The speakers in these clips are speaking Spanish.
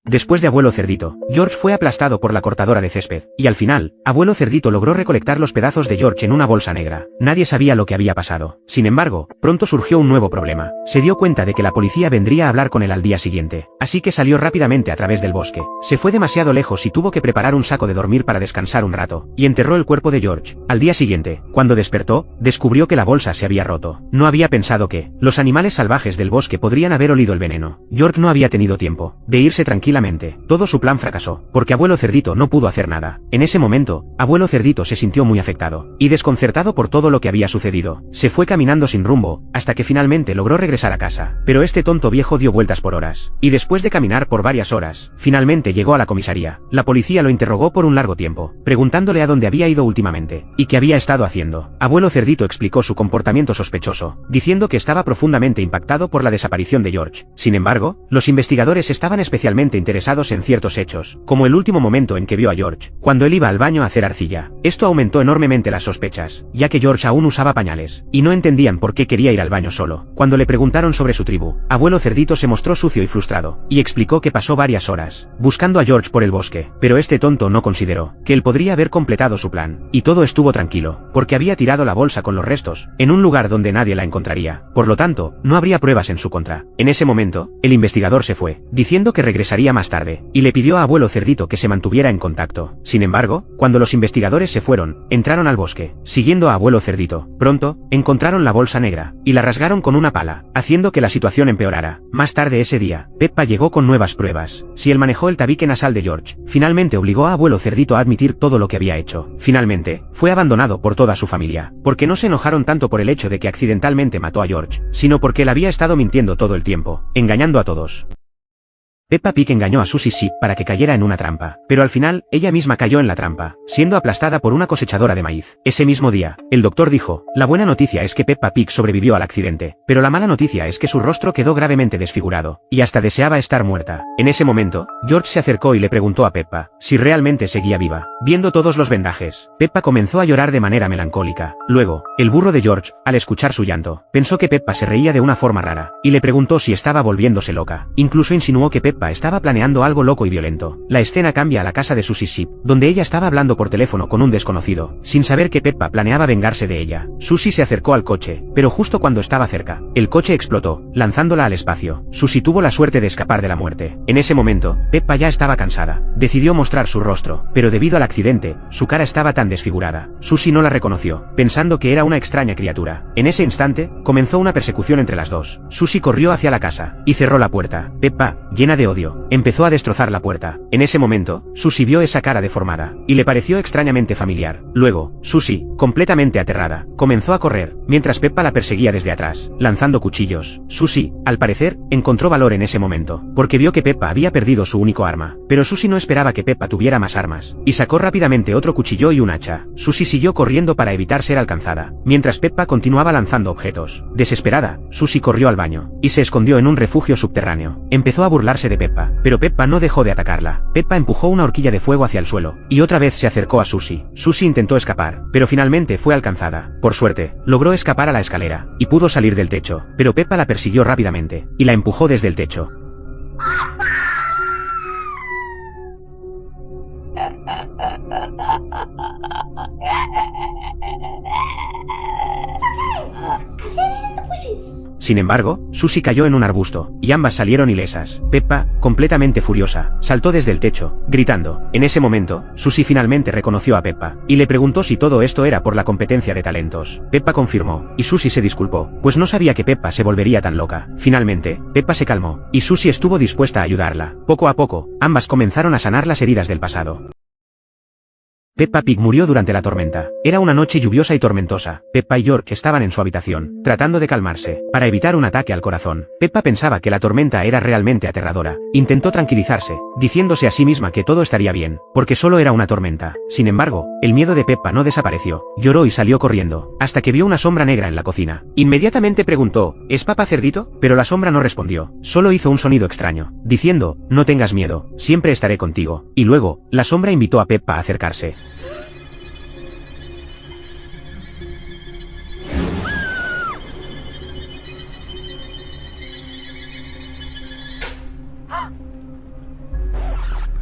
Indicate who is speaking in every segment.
Speaker 1: Después de Abuelo Cerdito, George fue aplastado por la cortadora de césped, y al final, Abuelo Cerdito logró recolectar los pedazos de George en una bolsa negra. Nadie sabía lo que había pasado. Sin embargo, pronto surgió un nuevo problema. Se dio cuenta de que la policía vendría a hablar con él al día siguiente, así que salió rápidamente a través del bosque. Se fue demasiado lejos y tuvo que preparar un saco de dormir para descansar un rato, y enterró el cuerpo de George. Al día siguiente, cuando despertó, descubrió que la bolsa se había roto. No había pensado que los animales salvajes del bosque podrían haber olido el veneno. George no había tenido tiempo de irse tranquilamente. Todo su plan fracasó, porque Abuelo Cerdito no pudo hacer nada. En ese momento, Abuelo Cerdito se sintió muy afectado y desconcertado por todo lo que había sucedido. Se fue caminando sin rumbo, hasta que finalmente logró regresar a casa. Pero este tonto viejo dio vueltas por horas, y después de caminar por varias horas, finalmente llegó a la comisaría. La policía lo interrogó por un largo tiempo, preguntándole a dónde había ido últimamente, y qué había estado haciendo. Abuelo Cerdito explicó su comportamiento sospechoso, diciendo que estaba profundamente impactado por la desaparición de George. Sin embargo, los investigadores estaban especialmente interesados en ciertos hechos, como el último momento en que vio a George, cuando él iba al baño a hacer arcilla. Esto aumentó enormemente las sospechas, ya que George aún usaba pañales, y no entendían por qué quería ir al baño solo. Cuando le preguntaron sobre su tribu, Abuelo Cerdito se mostró sucio y frustrado, y explicó que pasó varias horas buscando a George por el bosque, pero este tonto no consideró que él podría haber completado su plan, y todo estuvo tranquilo, porque había tirado la bolsa con los restos en un lugar donde nadie la encontraría. Por lo tanto, no habría pruebas en su contra. En ese momento, el investigador se fue, diciendo que regresaría más tarde, y le pidió a Abuelo Cerdito que se mantuviera en contacto. Sin embargo, cuando los investigadores se fueron, entraron al bosque, siguiendo a Abuelo Cerdito. Pronto, encontraron la bolsa negra, y la rasgaron con una pala, haciendo que la situación empeorara. Más tarde ese día, Peppa llegó con nuevas pruebas. Si él manejó el tabique nasal de George, finalmente obligó a Abuelo Cerdito a admitir todo lo que había hecho. Finalmente, fue abandonado por toda su familia, porque no se enojaron tanto por el hecho de que accidentalmente mató a George, sino porque él había estado mintiendo todo el tiempo, engañando a todos. Peppa Pig engañó a Susie Sheep para que cayera en una trampa, pero al final, ella misma cayó en la trampa, siendo aplastada por una cosechadora de maíz. Ese mismo día, el doctor dijo, la buena noticia es que Peppa Pig sobrevivió al accidente, pero la mala noticia es que su rostro quedó gravemente desfigurado, y hasta deseaba estar muerta. En ese momento, George se acercó y le preguntó a Peppa si realmente seguía viva. Viendo todos los vendajes, Peppa comenzó a llorar de manera melancólica. Luego, el burro de George, al escuchar su llanto, pensó que Peppa se reía de una forma rara, y le preguntó si estaba volviéndose loca. Incluso insinuó que Peppa estaba planeando algo loco y violento. La escena cambia a la casa de Susie Sheep, donde ella estaba hablando por teléfono con un desconocido, sin saber que Peppa planeaba vengarse de ella. Susie se acercó al coche, pero justo cuando estaba cerca, el coche explotó, lanzándola al espacio. Susie tuvo la suerte de escapar de la muerte. En ese momento, Peppa ya estaba cansada. Decidió mostrar su rostro, pero debido al accidente, su cara estaba tan desfigurada. Susie no la reconoció, pensando que era una extraña criatura. En ese instante, comenzó una persecución entre las dos. Susie corrió hacia la casa, y cerró la puerta. Peppa, llena de odio, empezó a destrozar la puerta. En ese momento, Susie vio esa cara deformada, y le pareció extrañamente familiar. Luego, Susie, completamente aterrada, comenzó a correr, mientras Peppa la perseguía desde atrás, lanzando cuchillos. Susie, al parecer, encontró valor en ese momento, porque vio que Peppa había perdido su único arma. Pero Susie no esperaba que Peppa tuviera más armas, y sacó rápidamente otro cuchillo y un hacha. Susie siguió corriendo para evitar ser alcanzada, mientras Peppa continuaba lanzando objetos. Desesperada, Susie corrió al baño, y se escondió en un refugio subterráneo. Empezó a burlarse de Peppa, pero Peppa no dejó de atacarla. Peppa empujó una horquilla de fuego hacia el suelo, y otra vez se acercó a Susie. Susie intentó escapar, pero finalmente fue alcanzada. Por suerte, logró escapar a la escalera, y pudo salir del techo, pero Peppa la persiguió rápidamente, y la empujó desde el techo. Sin embargo, Susie cayó en un arbusto, y ambas salieron ilesas. Peppa, completamente furiosa, saltó desde el techo, gritando. En ese momento, Susie finalmente reconoció a Peppa, y le preguntó si todo esto era por la competencia de talentos. Peppa confirmó, y Susie se disculpó, pues no sabía que Peppa se volvería tan loca. Finalmente, Peppa se calmó, y Susie estuvo dispuesta a ayudarla. Poco a poco, ambas comenzaron a sanar las heridas del pasado. Peppa Pig murió durante la tormenta. Era una noche lluviosa y tormentosa. Peppa y George estaban en su habitación, tratando de calmarse, para evitar un ataque al corazón. Peppa pensaba que la tormenta era realmente aterradora. Intentó tranquilizarse, diciéndose a sí misma que todo estaría bien, porque solo era una tormenta. Sin embargo, el miedo de Peppa no desapareció. Lloró y salió corriendo, hasta que vio una sombra negra en la cocina. Inmediatamente preguntó, ¿es Papá Cerdito? Pero la sombra no respondió. Solo hizo un sonido extraño, diciendo, no tengas miedo, siempre estaré contigo. Y luego, la sombra invitó a Peppa a acercarse.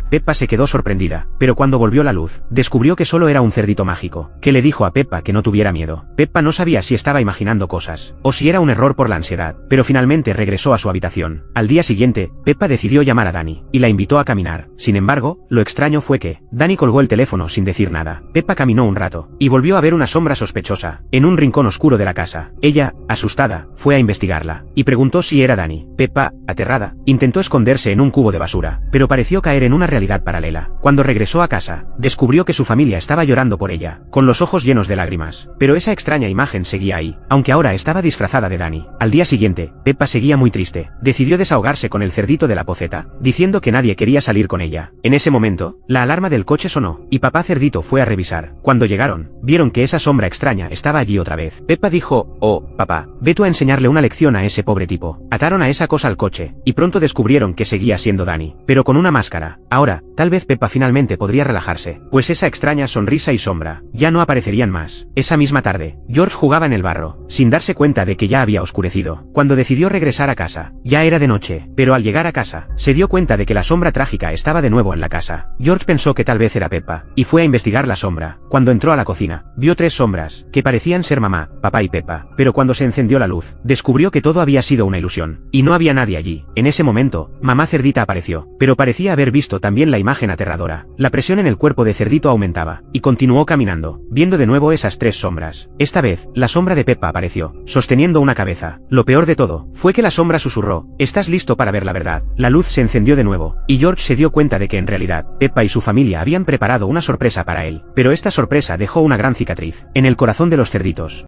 Speaker 1: Peppa se quedó sorprendida, pero cuando volvió la luz, descubrió que solo era un cerdito mágico, que le dijo a Peppa que no tuviera miedo. Peppa no sabía si estaba imaginando cosas, o si era un error por la ansiedad, pero finalmente regresó a su habitación. Al día siguiente, Peppa decidió llamar a Dani, y la invitó a caminar. Sin embargo, lo extraño fue que, Dani colgó el teléfono sin decir nada. Peppa caminó un rato, y volvió a ver una sombra sospechosa, en un rincón oscuro de la casa. Ella, asustada, fue a investigarla, y preguntó si era Dani. Peppa, aterrada, intentó esconderse en un cubo de basura, pero pareció caer en una realidad paralela. Cuando regresó a casa, descubrió que su familia estaba llorando por ella, con los ojos llenos de lágrimas. Pero esa extraña imagen seguía ahí, aunque ahora estaba disfrazada de Dani. Al día siguiente, Peppa seguía muy triste. Decidió desahogarse con el cerdito de la poceta, diciendo que nadie quería salir con ella. En ese momento, la alarma del coche sonó, y papá cerdito fue a revisar. Cuando llegaron, vieron que esa sombra extraña estaba allí otra vez. Peppa dijo: «Oh, papá, ve tú a enseñarle una lección a ese pobre tipo». Ataron a esa cosa al coche, y pronto descubrieron que seguía siendo Dani, pero con una máscara. Ahora, tal vez Peppa finalmente podría relajarse, pues esa extraña sonrisa y sombra ya no aparecerían más. Esa misma tarde, George jugaba en el barro, sin darse cuenta de que ya había oscurecido. Cuando decidió regresar a casa, ya era de noche, pero al llegar a casa, se dio cuenta de que la sombra trágica estaba de nuevo en la casa. George pensó que tal vez era Peppa, y fue a investigar la sombra. Cuando entró a la cocina, vio tres sombras, que parecían ser mamá, papá y Peppa, pero cuando se encendió la luz, descubrió que todo había sido una ilusión, y no había nadie allí. En ese momento, mamá cerdita apareció, pero parecía haber visto también la imagen aterradora. La presión en el cuerpo de cerdito aumentaba, y continuó caminando, viendo de nuevo esas tres sombras. Esta vez, la sombra de Peppa apareció, sosteniendo una cabeza. Lo peor de todo, fue que la sombra susurró: «¿Estás listo para ver la verdad?». La luz se encendió de nuevo, y George se dio cuenta de que en realidad, Peppa y su familia habían preparado una sorpresa para él. Pero esta sorpresa dejó una gran cicatriz en el corazón de los cerditos.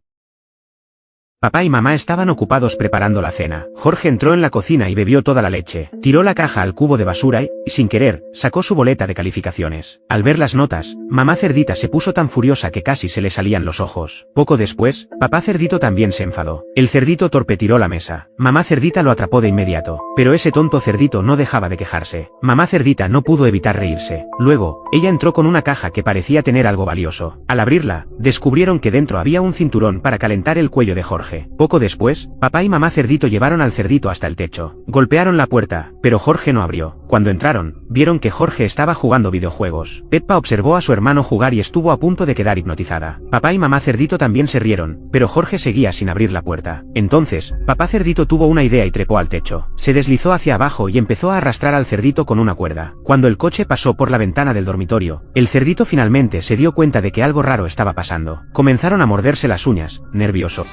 Speaker 1: Papá y mamá estaban ocupados preparando la cena. Jorge entró en la cocina y bebió toda la leche. Tiró la caja al cubo de basura y, sin querer, sacó su boleta de calificaciones. Al ver las notas, mamá cerdita se puso tan furiosa que casi se le salían los ojos. Poco después, papá cerdito también se enfadó. El cerdito torpe tiró la mesa. Mamá cerdita lo atrapó de inmediato. Pero ese tonto cerdito no dejaba de quejarse. Mamá cerdita no pudo evitar reírse. Luego, ella entró con una caja que parecía tener algo valioso. Al abrirla, descubrieron que dentro había un cinturón para calentar el cuello de Jorge. Poco después, papá y mamá cerdito llevaron al cerdito hasta el techo. Golpearon la puerta, pero Jorge no abrió. Cuando entraron, vieron que Jorge estaba jugando videojuegos. Peppa observó a su hermano jugar y estuvo a punto de quedar hipnotizada. Papá y mamá cerdito también se rieron, pero Jorge seguía sin abrir la puerta. Entonces, papá cerdito tuvo una idea y trepó al techo. Se deslizó hacia abajo y empezó a arrastrar al cerdito con una cuerda. Cuando el coche pasó por la ventana del dormitorio, el cerdito finalmente se dio cuenta de que algo raro estaba pasando. Comenzaron a morderse las uñas, nervioso.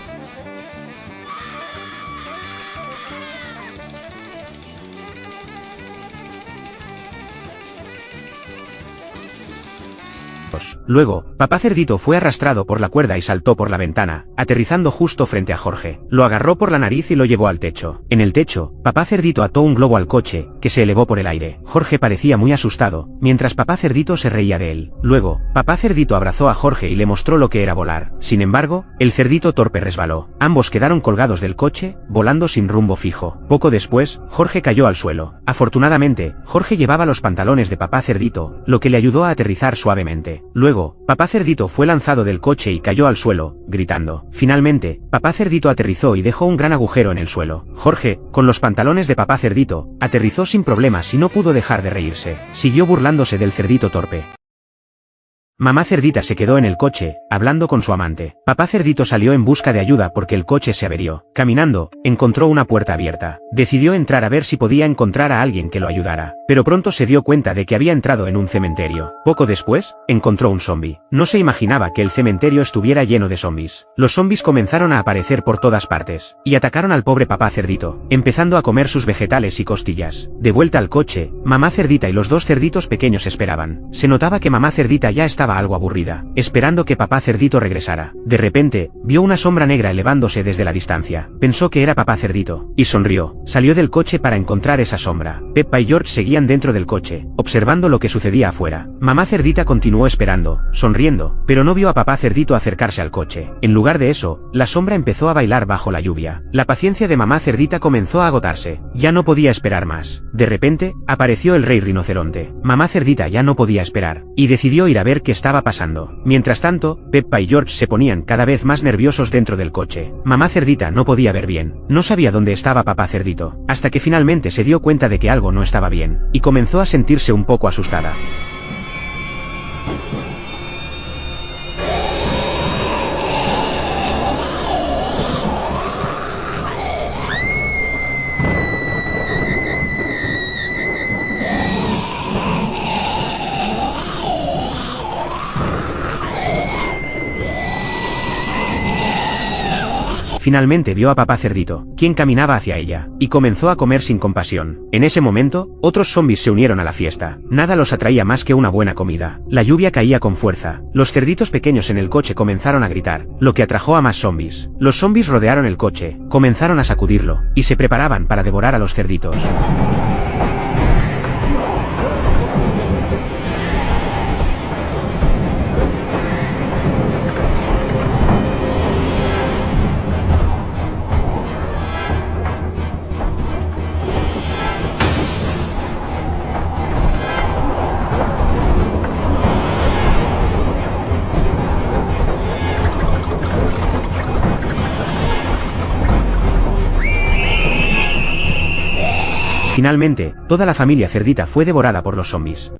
Speaker 1: Luego, papá cerdito fue arrastrado por la cuerda y saltó por la ventana, aterrizando justo frente a Jorge. Lo agarró por la nariz y lo llevó al techo. En el techo, papá cerdito ató un globo al coche, que se elevó por el aire. Jorge parecía muy asustado, mientras papá cerdito se reía de él. Luego, papá cerdito abrazó a Jorge y le mostró lo que era volar. Sin embargo, el cerdito torpe resbaló. Ambos quedaron colgados del coche, volando sin rumbo fijo. Poco después, Jorge cayó al suelo. Afortunadamente, Jorge llevaba los pantalones de papá cerdito, lo que le ayudó a aterrizar suavemente. Luego, papá cerdito fue lanzado del coche y cayó al suelo, gritando. Finalmente, papá cerdito aterrizó y dejó un gran agujero en el suelo. Jorge, con los pantalones de papá cerdito, aterrizó sin problemas y no pudo dejar de reírse. Siguió burlándose del cerdito torpe. Mamá cerdita se quedó en el coche, hablando con su amante. Papá cerdito salió en busca de ayuda porque el coche se averió. Caminando, encontró una puerta abierta. Decidió entrar a ver si podía encontrar a alguien que lo ayudara, pero pronto se dio cuenta de que había entrado en un cementerio. Poco después, encontró un zombi. No se imaginaba que el cementerio estuviera lleno de zombis. Los zombis comenzaron a aparecer por todas partes, y atacaron al pobre papá cerdito, empezando a comer sus vegetales y costillas. De vuelta al coche, mamá cerdita y los dos cerditos pequeños esperaban. Se notaba que mamá cerdita ya estaba algo aburrida, esperando que papá cerdito regresara. De repente, vio una sombra negra elevándose desde la distancia. Pensó que era papá cerdito, y sonrió. Salió del coche para encontrar esa sombra. Peppa y George seguían dentro del coche, observando lo que sucedía afuera. Mamá cerdita continuó esperando, sonriendo, pero no vio a papá cerdito acercarse al coche. En lugar de eso, la sombra empezó a bailar bajo la lluvia. La paciencia de mamá cerdita comenzó a agotarse. Ya no podía esperar más. De repente, apareció el rey rinoceronte. Mamá cerdita ya no podía esperar, y decidió ir a ver qué estaba pasando. Mientras tanto, Peppa y George se ponían cada vez más nerviosos dentro del coche. Mamá cerdita no podía ver bien, no sabía dónde estaba papá cerdito, hasta que finalmente se dio cuenta de que algo no estaba bien, y comenzó a sentirse un poco asustada. Finalmente vio a papá cerdito, quien caminaba hacia ella, y comenzó a comer sin compasión. En ese momento, otros zombies se unieron a la fiesta. Nada los atraía más que una buena comida. La lluvia caía con fuerza. Los cerditos pequeños en el coche comenzaron a gritar, lo que atrajo a más zombies. Los zombies rodearon el coche, comenzaron a sacudirlo, y se preparaban para devorar a los cerditos. Finalmente, toda la familia cerdita fue devorada por los zombies.